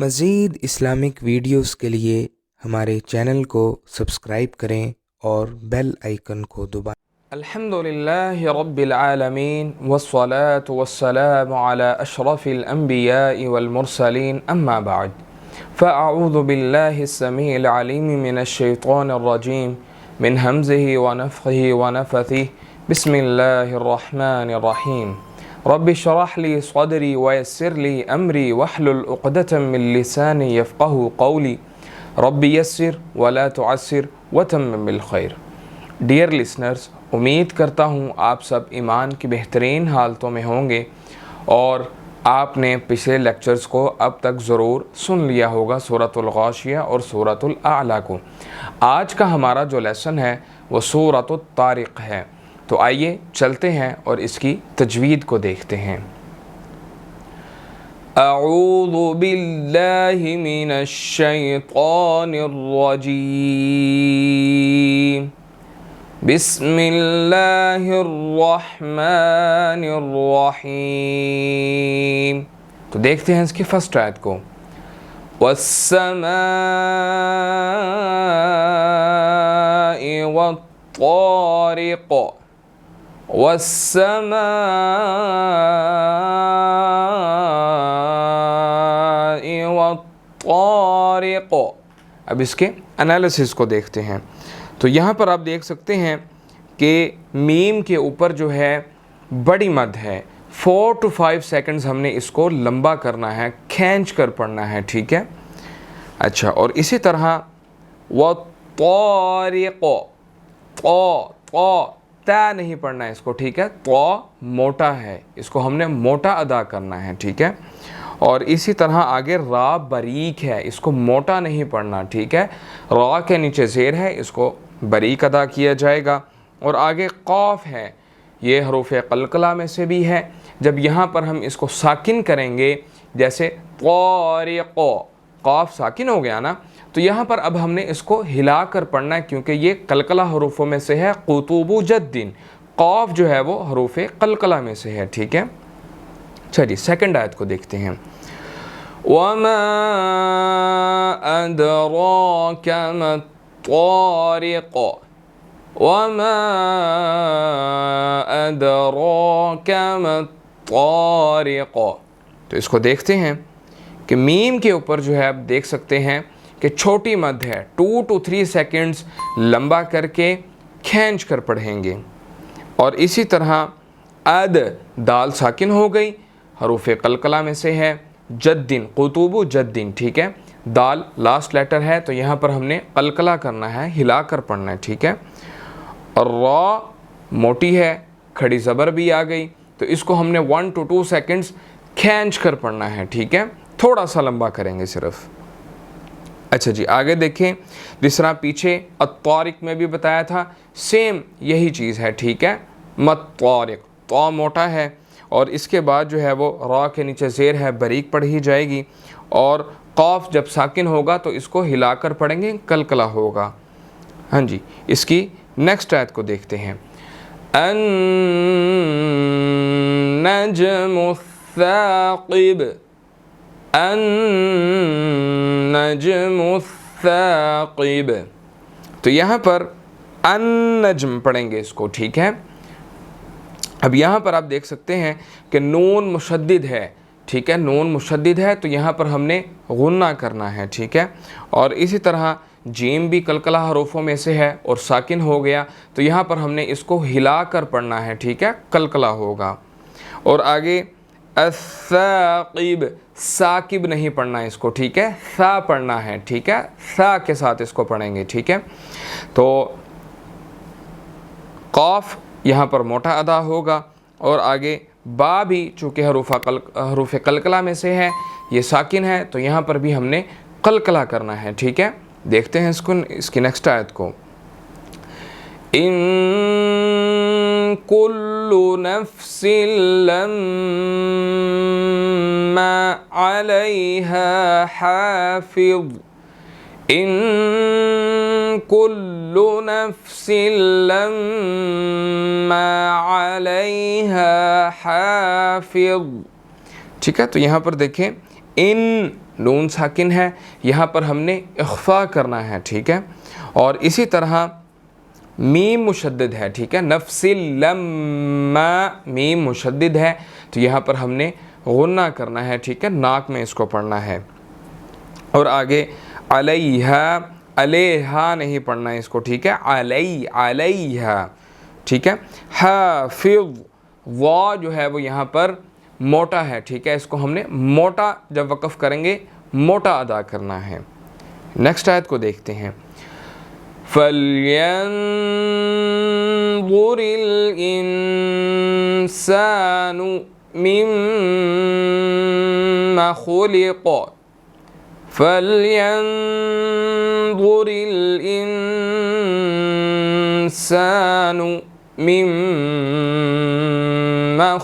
مزید Islamic videos کے لیے ہمارے چینل کو سبسکرائب کریں اور بیل آئیکن کو دبائیں۔ الحمد للہ رب العالمین والصلاة والسلام على اشرف الانبیاء والمرسلین اما بعد فاعوذ باللہ السمیع العلیم من الشیطان الرجیم من حمزه ونفخه ونفثه بسم اللہ الرحمن الرحیم رب اشرح لي صدری ويسر لي امری واحلل عقدة من لسانی یفقهوا قولی رب یسر ولا تعسر وتمم بالخیر۔ ڈیئر لسنرز، امید کرتا ہوں آپ سب ایمان کی بہترین حالتوں میں ہوں گے اور آپ نے پچھلے لیکچرز کو اب تک ضرور سن لیا ہوگا سورۃ الغاشیہ اور سورۃ الاعلیٰ کو۔ آج کا ہمارا جو لیسن ہے وہ سورۃ الطارق ہے، تو آئیے چلتے ہیں اور اس کی تجوید کو دیکھتے ہیں۔ اعوذ باللہ من الشیطان الرجیم بسم اللہ الرحمن الرحیم۔ تو دیکھتے ہیں اس کی فرسٹ آیت کو۔ والسماء والطارق والسماء والطارق۔ اب اس کے انالیسس کو دیکھتے ہیں۔ تو یہاں پر آپ دیکھ سکتے ہیں کہ میم کے اوپر جو ہے بڑی مد ہے، 4 to 5 سیکنڈز ہم نے اس کو لمبا کرنا ہے، کھینچ کر پڑھنا ہے، ٹھیک ہے۔ اچھا، اور اسی طرح وَالطَّارِقُ، تا نہیں پڑھنا ہے اس کو، ٹھیک ہے، تو موٹا ہے، اس کو ہم نے موٹا ادا کرنا ہے، ٹھیک ہے۔ اور اسی طرح آگے را باریک ہے، اس کو موٹا نہیں پڑھنا، ٹھیک ہے، را کے نیچے زیر ہے، اس کو باریک ادا کیا جائے گا۔ اور آگے قاف ہے، یہ حروف قلقلہ میں سے بھی ہے۔ جب یہاں پر ہم اس کو ساکن کریں گے، جیسے طارق، قاف ساکن ہو گیا نا، تو یہاں پر اب ہم نے اس کو ہلا کر پڑھنا ہے، کیونکہ یہ قلقلہ حروفوں میں سے ہے۔ قطوب جد، قاف جو ہے وہ حروف قلقلہ میں سے ہے، ٹھیک ہے۔ چلیے سیکنڈ آیت کو دیکھتے ہیں۔ وَمَا أَدْرَاكَ مَا الطَّارِقُ وَمَا أَدْرَاكَ مَا الطَّارِقُ۔ تو اس کو دیکھتے ہیں کہ میم کے اوپر جو ہے آپ دیکھ سکتے ہیں کہ چھوٹی مد ہے، 2 to 3 سیکنڈز لمبا کر کے کھینچ کر پڑھیں گے۔ اور اسی طرح دال ساکن ہو گئی، حروف قلقلہ میں سے ہے، جدن، قطوب جدن، ٹھیک ہے، دال لاسٹ لیٹر ہے، تو یہاں پر ہم نے قلقلہ کرنا ہے، ہلا کر پڑھنا ہے، ٹھیک ہے۔ اور را موٹی ہے، کھڑی زبر بھی آ گئی، تو اس کو ہم نے 1 to 2 سیکنڈز کھینچ کر پڑھنا ہے، ٹھیک ہے، تھوڑا سا لمبا کریں گے صرف۔ اچھا جی، آگے دیکھیں، جس طرح پیچھے الطارق میں بھی بتایا تھا، سیم یہی چیز ہے، ٹھیک ہے۔ مطارق، تو موٹا ہے، اور اس کے بعد جو ہے وہ را کے نیچے زیر ہے، باریک پڑھی جائے گی، اور قاف جب ساکن ہوگا تو اس کو ہلا کر پڑھیں گے، قلقلہ ہوگا۔ ہاں جی، اس کی نیکسٹ آیت کو دیکھتے ہیں۔ النجم الثاقب، النجم الثاقب۔ تو یہاں پر النجم پڑھیں گے اس کو، ٹھیک ہے۔ اب یہاں پر آپ دیکھ سکتے ہیں کہ نون مشدد ہے، ٹھیک ہے، نون مشدد ہے، تو یہاں پر ہم نے غنہ کرنا ہے، ٹھیک ہے۔ اور اسی طرح جیم بھی قلقلہ حروفوں میں سے ہے اور ساکن ہو گیا، تو یہاں پر ہم نے اس کو ہلا کر پڑھنا ہے، ٹھیک ہے، قلقلہ ہوگا۔ اور آگے الثاقب، ثاقب نہیں پڑھنا ہے اس کو، ٹھیک ہے، ثا پڑھنا ہے، ٹھیک ہے، ثا کے ساتھ اس کو پڑھیں گے، ٹھیک ہے۔ تو قاف یہاں پر موٹا ادا ہوگا، اور آگے با بھی چونکہ حروف قلقلہ میں سے ہے، یہ ساکن ہے، تو یہاں پر بھی ہم نے قلقلہ کرنا ہے، ٹھیک ہے۔ دیکھتے ہیں اس کی نیکسٹ آیت کو۔ ان کل نفس لما علیہا حافظ، ان کل نفس لما علیہا حافظ، ٹھیک ہے۔ تو یہاں پر دیکھیں، ان نون ساکن ہے, یہاں پر ہم نے اخفا کرنا ہے, ٹھیک ہے. اور اسی طرح میم مشدد ہے, ٹھیک ہے, نفس لما میم مشدد ہے تو یہاں پر ہم نے غنہ کرنا ہے, ٹھیک ہے, ناک میں اس کو پڑھنا ہے. اور آگے علیہا, علیہا نہیں پڑھنا ہے اس کو, ٹھیک ہے, علیہا, ٹھیک ہے. حافظ وا جو ہے وہ یہاں پر موٹا ہے, ٹھیک ہے, اس کو ہم نے موٹا جب وقف کریں گے موٹا ادا کرنا ہے. نیکسٹ آیت کو دیکھتے ہیں. فَلْيَنظُرِ الْإِنسَانُ مِمَّا خُلِقَ فَلْيَنظُرِ الْإِنسَانُ مِمَّا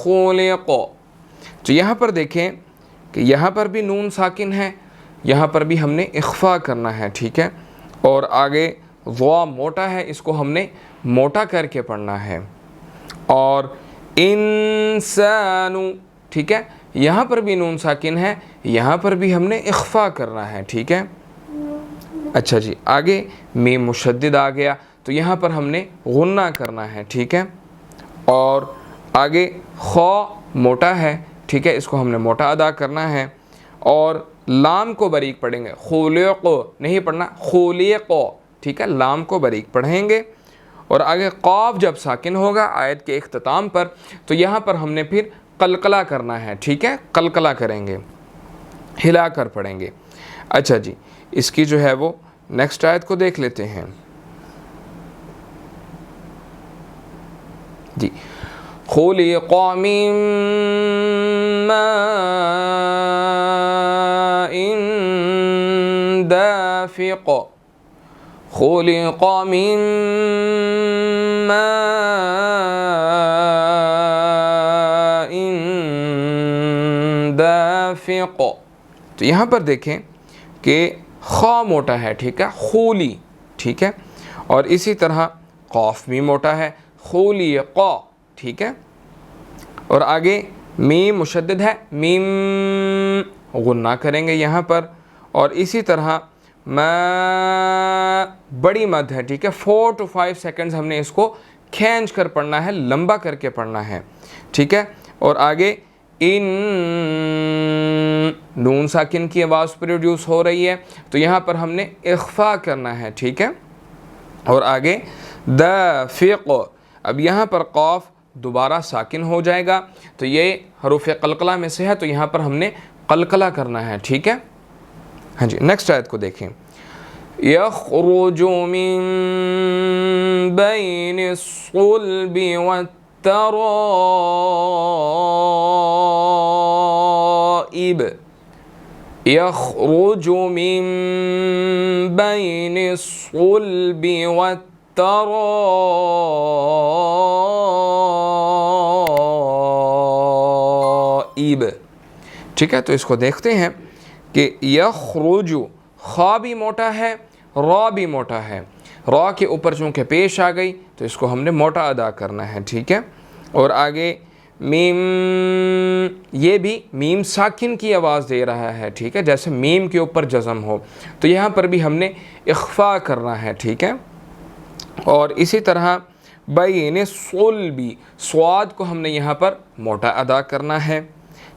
خُلِقَ. تو یہاں پر دیکھیں کہ یہاں پر بھی نون ساکن ہے, یہاں پر بھی ہم نے اخفا کرنا ہے, ٹھیک ہے. اور آگے ضا موٹا ہے, اس کو ہم نے موٹا کر کے پڑھنا ہے. اور انسانو, ٹھیک ہے, یہاں پر بھی نون ساکن ہے, یہاں پر بھی ہم نے اخفا کرنا ہے, ٹھیک ہے. اچھا جی, آگے میم مشدد آ گیا تو یہاں پر ہم نے غنہ کرنا ہے, ٹھیک ہے. اور آگے خا موٹا ہے, ٹھیک ہے, اس کو ہم نے موٹا ادا کرنا ہے. اور لام کو باریک پڑھیں گے, خلق نہیں پڑھنا, خلق, ٹھیک ہے, لام کو باریک پڑھیں گے. اور آگے قاف جب ساکن ہوگا آیت کے اختتام پر تو یہاں پر ہم نے پھر قلقلہ کرنا ہے, ٹھیک ہے, قلقلہ کریں گے, ہلا کر پڑھیں گے. اچھا جی, اس کی جو ہے وہ نیکسٹ آیت کو دیکھ لیتے ہیں جی. خُلِقَ مِن مَاءٍ دَافِقٍ خُلِقَ مِن مَاءٍ دَافِقٍ. تو یہاں پر دیکھیں کہ خا موٹا ہے, ٹھیک ہے, خولی, ٹھیک ہے. اور اسی طرح قاف بھی موٹا ہے, خُلِقَ, ٹھیک ہے. اور آگے میم مشدد ہے, میم غنہ کریں گے یہاں پر. اور اسی طرح ما بڑی مد ہے, ٹھیک ہے, 4 to 5 سیکنڈز ہم نے اس کو کھینچ کر پڑھنا ہے, لمبا کر کے پڑھنا ہے, ٹھیک ہے. اور آگے ان نون ساکن کی آواز پروڈیوس ہو رہی ہے تو یہاں پر ہم نے اخفا کرنا ہے, ٹھیک ہے. اور آگے دافق, اب یہاں پر قاف دوبارہ ساکن ہو جائے گا تو یہ حروف قلقلہ میں سے ہے تو یہاں پر ہم نے قلقلہ کرنا ہے, ٹھیک ہے. ہاں جی, نیکسٹ آیت کو دیکھیں. یخرج من بین الصلب والترائب یخرج من بین الصلب والترائب, ٹھیک ہے. تو اس کو دیکھتے ہیں کہ یخرج, خا بھی موٹا ہے, را بھی موٹا ہے, را کے اوپر چونکہ پیش آ گئی تو اس کو ہم نے موٹا ادا کرنا ہے, ٹھیک ہے. اور آگے میم, یہ بھی میم ساکن کی آواز دے رہا ہے, ٹھیک ہے, جیسے میم کے اوپر جزم ہو تو یہاں پر بھی ہم نے اخفا کرنا ہے, ٹھیک ہے. اور اسی طرح بین صلبی, سواد کو ہم نے یہاں پر موٹا ادا کرنا ہے,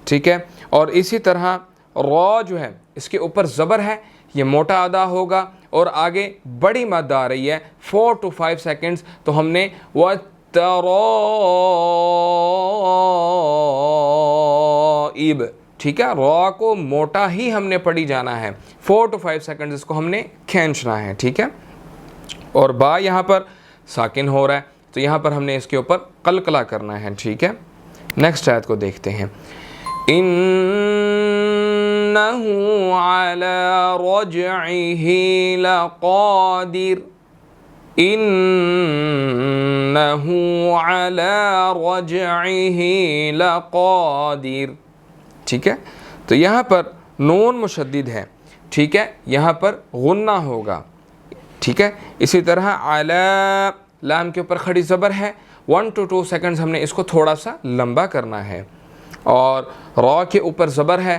ٹھیک ہے. اور اسی طرح را جو ہے اس کے اوپر زبر ہے, یہ موٹا ادا ہوگا. اور آگے بڑی مد آ رہی ہے 4 to 5 سیکنڈز تو ہم نے وَالتَّرَائِب, ٹھیک ہے, را کو موٹا ہی ہم نے پڑھی جانا ہے, 4 to 5 سیکنڈز اس کو ہم نے کھینچنا ہے, ٹھیک ہے. اور با یہاں پر ساکن ہو رہا ہے تو یہاں پر ہم نے اس کے اوپر قلقلہ کرنا ہے, ٹھیک ہے. نیکسٹ آیت کو دیکھتے ہیں. إِنَّهُ عَلَى رَجْعِهِ لَقَادِرٌ إِنَّهُ عَلَى رَجْعِهِ لَقَادِرٌ, ٹھیک ہے. تو یہاں پر نون مشدد ہے, ٹھیک ہے, یہاں پر غنہ ہوگا, ٹھیک ہے. اسی طرح علی, لام کے اوپر کھڑی زبر ہے, 1 to 2 سیکنڈز ہم نے اس کو تھوڑا سا لمبا کرنا ہے. اور را کے اوپر زبر ہے,